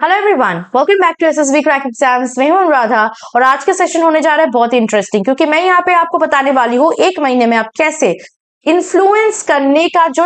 Hello everyone, welcome back to SSB crack exams. मैं हूं अनुराधा और आज का सेशन होने जा रहा है बहुत इंटरेस्टिंग, क्योंकि मैं यहाँ पे आपको बताने वाली हूँ एक महीने में आप कैसे इन्फ्लुएंस करने का जो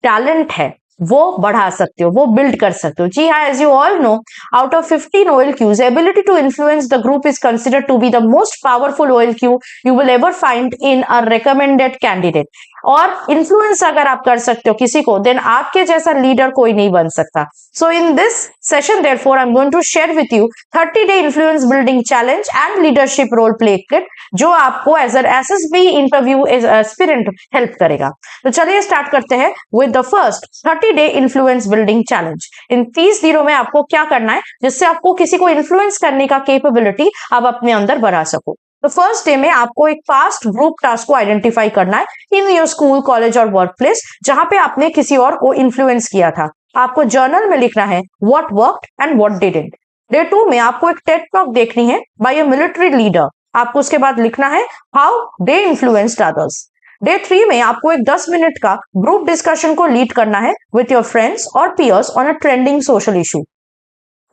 टैलेंट है वो बढ़ा सकते हो, वो बिल्ड कर सकते हो। जी हाँ, as you all know, out of 15 OLQs, ability to influence the group is considered to be the most powerful OLQ you will ever find in a recommended candidate. और इन्फ्लुएंस अगर आप कर सकते हो किसी को, देन आपके जैसा लीडर कोई नहीं बन सकता। So in this session therefore I'm going to share with you 30-day influence building challenge and leadership role play kit, जो आपको as an SSB interview aspirant help करेगा। तो चलिए स्टार्ट करते हैं with the first 30-day influence building challenge. इन 30 दिनों में आपको क्या करना है जिससे आपको किसी को इन्फ्लुएंस करने का कैपेबिलिटी आप अपने अंदर बढ़ा सको। तो फर्स्ट डे में आपको एक पास्ट ग्रुप टास्क को आइडेंटिफाई करना है इन योर स्कूल, कॉलेज और वर्क प्लेस, जहां पे आपने किसी और को इन्फ्लुएंस किया था। आपको जर्नल में लिखना है what worked and what didn't. Day 2 में आपको एक टेड टॉक देखनी है बाय अ मिलिट्री लीडर। आपको उसके बाद लिखना है how they influenced others. Day 3 में आपको एक 10 मिनट का ग्रुप डिस्कशन को लीड करना है विथ योर फ्रेंड्स और peers on a trending social issue.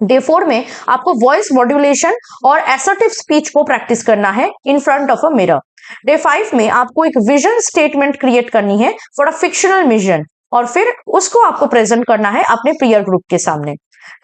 Day 4 में आपको वॉइस मॉड्यूलेशन और असर्टिव स्पीच को प्रैक्टिस करना है in front of a mirror. Day 5 में आपको एक विजन स्टेटमेंट क्रिएट करनी है फॉर अ फिक्शनल मिशन, और फिर उसको आपको प्रेजेंट करना है अपने पीयर ग्रुप के सामने।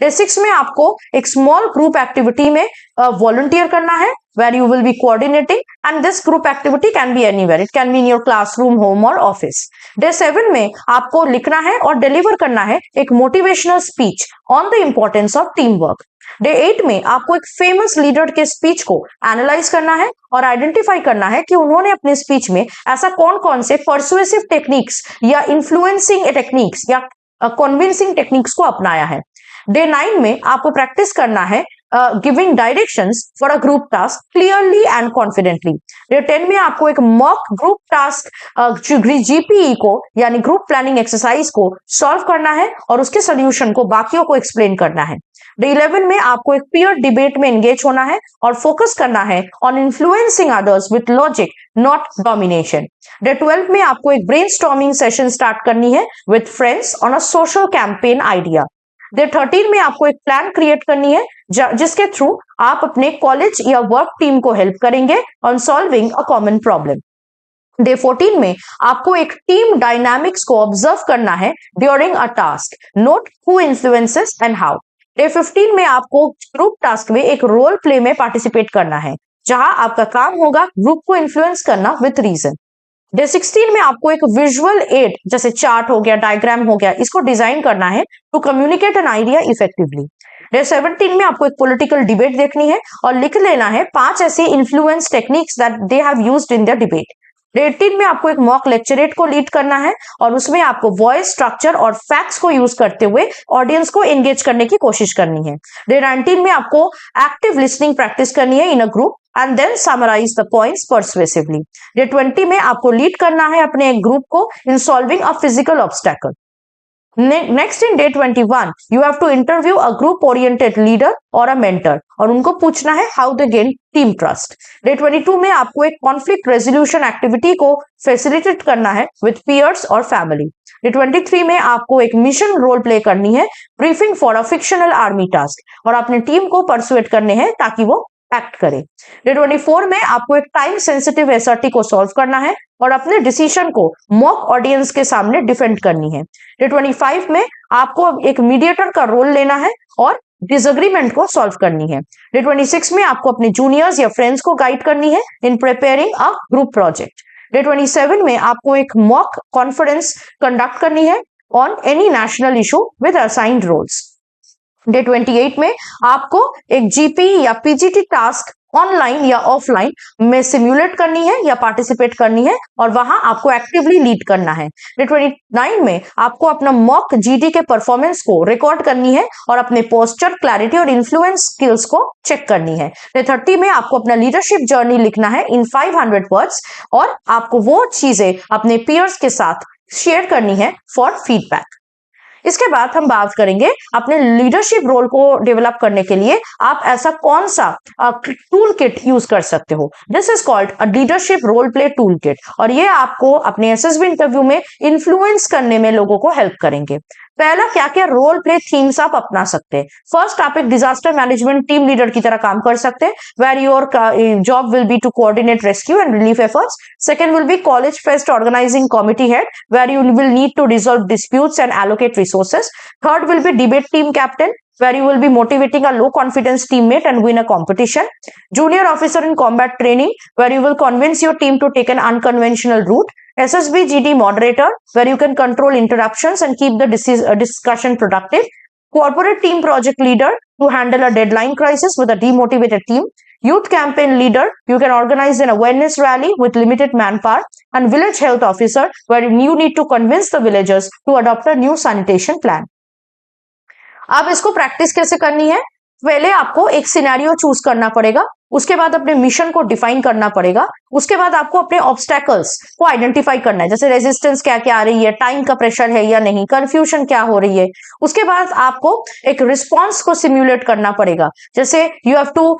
डे 6 में आपको एक स्मॉल ग्रुप एक्टिविटी में वॉलंटियर करना है where you will be coordinating, and this group activity can be anywhere. It can be in your classroom, home or office. Day 7 में आपको लिखना है और डिलीवर करना है एक motivational speech on the importance of team work. Day 8 में आपको एक फेमस लीडर के स्पीच को एनालाइज करना है और आइडेंटिफाई करना है कि उन्होंने अपने स्पीच में ऐसा कौन कौन से परसुएसिव टेक्निक्स या इन्फ्लुएंसिंग टेक्निक्स या कन्विंसिंग टेक्निक्स को अपनाया है। डे 9 में आपको प्रैक्टिस करना है giving directions for a group task clearly and confidently. Day 10 में आपको एक मॉक ग्रुप टास्क GPE को यानी ग्रुप प्लानिंग एक्सरसाइज को सॉल्व करना है और उसके सोल्यूशन को बाकियों को एक्सप्लेन करना है। डे 11 में आपको एक पीयर डिबेट में एंगेज होना है और फोकस करना है on influencing others with logic not domination. Day 12 में आपको एक ब्रेनस्टॉर्मिंग सेशन स्टार्ट करनी है with friends on a social campaign idea. Day 13 में आपको एक प्लान क्रिएट करनी है जिसके थ्रू आप अपने कॉलेज या वर्क टीम को हेल्प करेंगे on solving a common problem. Day 14 में आपको एक टीम डायनामिक्स को ऑब्जर्व करना है during a task, note who influences and how. Day 15 में आपको ग्रुप टास्क में एक रोल प्ले में पार्टिसिपेट करना है जहां आपका काम होगा ग्रुप को इन्फ्लुएंस करना विथ रीजन। डे 16 में आपको एक विजुअल एड जैसे चार्ट हो गया, डायग्राम हो गया, इसको डिजाइन करना है to communicate an idea effectively. Day 17 में आपको एक पॉलिटिकल डिबेट देखनी है और लिख लेना है 5 ऐसे influence techniques that they have used in their debate. Day 18 में आपको एक मॉक लेक्चरेट को लीड करना है और उसमें आपको वॉइस, स्ट्रक्चर और फैक्ट्स को यूज करते हुए ऑडियंस को एंगेज करने की कोशिश करनी है। डे 19 में आपको एक्टिव लिसनिंग प्रैक्टिस करनी है in a group and then summarize the points persuasively. Day 20 में आपको लीड करना है अपने एक ग्रुप को in solving a physical obstacle. Next in day 21, you have to interview a group oriented leader or a mentor और उनको पूछना है how they gain team trust. Day 22 में आपको एक conflict resolution activity को facilitate करना है with peers और family. Day 23 में आपको एक मिशन रोल प्ले करनी है briefing for a fictional army task और अपने टीम को persuade करने हैं ताकि वो एक्ट करे। डे 24 में आपको एक टाइम सेंसिटिव एसआरटी को सॉल्व करना है और अपने डिसीजन को मॉक ऑडियंस के सामने डिफेंड करनी है। डे 25 में आपको एक मीडिएटर का रोल लेना है और डिसएग्रीमेंट को सॉल्व करनी है। डे 26 में आपको अपने जूनियर्स या फ्रेंड्स को गाइड करनी है in preparing a group project. Day 27 में आपको एक मॉक कॉन्फ्रेंस कंडक्ट करनी है on any national issue with assigned roles. Day 28 में आपको एक जीपी या पीजीटी टास्क ऑनलाइन या ऑफलाइन में सिम्युलेट करनी है या पार्टिसिपेट करनी है और वहां आपको एक्टिवली लीड करना है। डे 29 में आपको अपना मॉक जीडी के परफॉर्मेंस को रिकॉर्ड करनी है और अपने पोस्चर, क्लैरिटी और इन्फ्लुएंस स्किल्स को चेक करनी है। डे 30 में आपको अपना लीडरशिप जर्नी लिखना है इन 500 वर्ड्स और आपको वो चीजें अपने पीयर्स के साथ शेयर करनी है फॉर फीडबैक। इसके बाद हम बात करेंगे अपने लीडरशिप रोल को डेवलप करने के लिए आप ऐसा कौन सा टूल किट यूज कर सकते हो। This is called a leadership role play tool kit, और ये आपको अपने एसएसबी इंटरव्यू में इन्फ्लुएंस करने में लोगों को हेल्प करेंगे। पहला, क्या क्या रोल प्ले थीम्स आप अपना सकते हैं। फर्स्ट, आप एक डिजास्टर मैनेजमेंट टीम लीडर की तरह काम कर सकते हैं, where your job will be to coordinate rescue and relief efforts. Second will be college fest organizing committee head, where you will need to resolve disputes and allocate resources. Third will be debate team captain, where you will be motivating a low confidence teammate and win a competition. Junior officer in combat training, where you will convince your team to take an unconventional route. SSB GD moderator, where you can control interruptions and keep the discussion productive. Corporate team project leader, to handle a deadline crisis with a demotivated team. Youth campaign leader, you can organize an awareness rally with limited manpower. And village health officer, where you need to convince the villagers to adopt a new sanitation plan. अब इसको practice कैसे करनी है। पहले आपको एक scenario choose करना पड़ेगा, उसके बाद अपने मिशन को डिफाइन करना पड़ेगा, उसके बाद आपको अपने ऑब्स्टेकल्स को आइडेंटिफाई करना है, जैसे रेजिस्टेंस क्या क्या आ रही है, टाइम का प्रेशर है या नहीं, कंफ्यूजन क्या हो रही है। उसके बाद आपको एक रिस्पॉन्स को सिम्युलेट करना पड़ेगा, जैसे you have to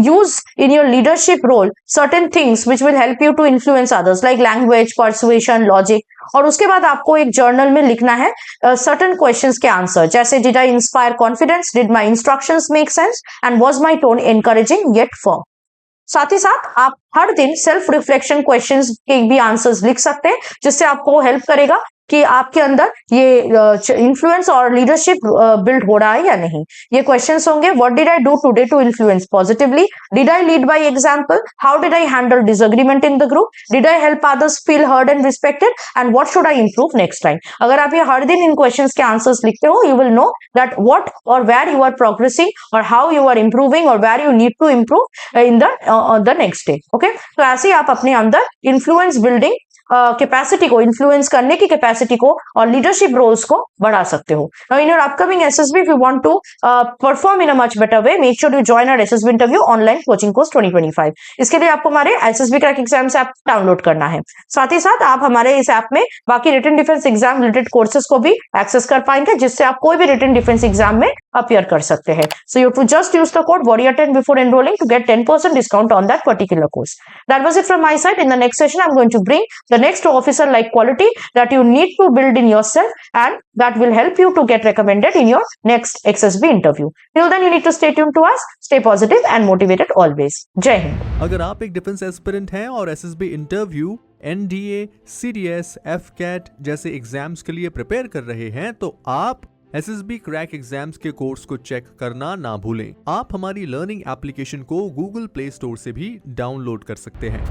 use in your leadership role certain things which will help you to influence others like language, persuasion, logic. और उसके बाद आपको एक जर्नल में लिखना है सर्टेन क्वेश्चंस के आंसर, जैसे did I inspire confidence, did my instructions make sense and was my tone encouraging yet firm. साथ ही साथ आप हर दिन सेल्फ रिफ्लेक्शन क्वेश्चंस के भी आंसर्स लिख सकते हैं, जिससे आपको हेल्प करेगा कि आपके अंदर ये इन्फ्लुएंस और लीडरशिप बिल्ड हो रहा है या नहीं। ये क्वेश्चंस होंगे, what did I do today to influence positively, did I lead by example, how did I handle disagreement in the group, did I help others feel heard and respected and what should I improve next time. अगर आप ये हर दिन इन questions के answers लिखते हो, you will know that what और where you are progressing और how you are improving और where you need to improve in the next day. Okay, तो ऐसे ही आप अपने अंदर इन्फ्लुएंस बिल्डिंग कैपेसिटी को, इन्फ्लुएंस करने की कैपेसिटी को और लीडरशिप रोल्स को बढ़ा सकते हो। Now in your upcoming SSB, if you want to perform in a much better way, make sure you join our SSB interview online coaching course 2025। इसके लिए आपको हमारे SSB crack exams app download करना है। साथ ही साथ आप हमारे इस ऐप में बाकी written defence exam related courses को भी एक्सेस कर पाएंगे, जिससे आप कोई भी रिटन डिफेंस एग्जाम में अपीयर कर सकते हैं। So you to just use the code warrior10 before enrolling to get 10% discount on that particular course. That was it from my side. In the next session I am going to bring the next officer like quality that you need to build in yourself, and that will help you to get recommended in your next XSB interview. Till then you need to stay tuned to us, stay positive and motivated always. जय हिंद। अगर आप एक defence aspirant हैं और SSB interview, NDA, CDS, AFCAT जैसे exams के लिए prepare कर रहे हैं, तो आप एसएसबी क्रैक एग्जाम्स के कोर्स को चेक करना ना भूलें। आप हमारी लर्निंग एप्लीकेशन को गूगल प्ले स्टोर से भी डाउनलोड कर सकते हैं।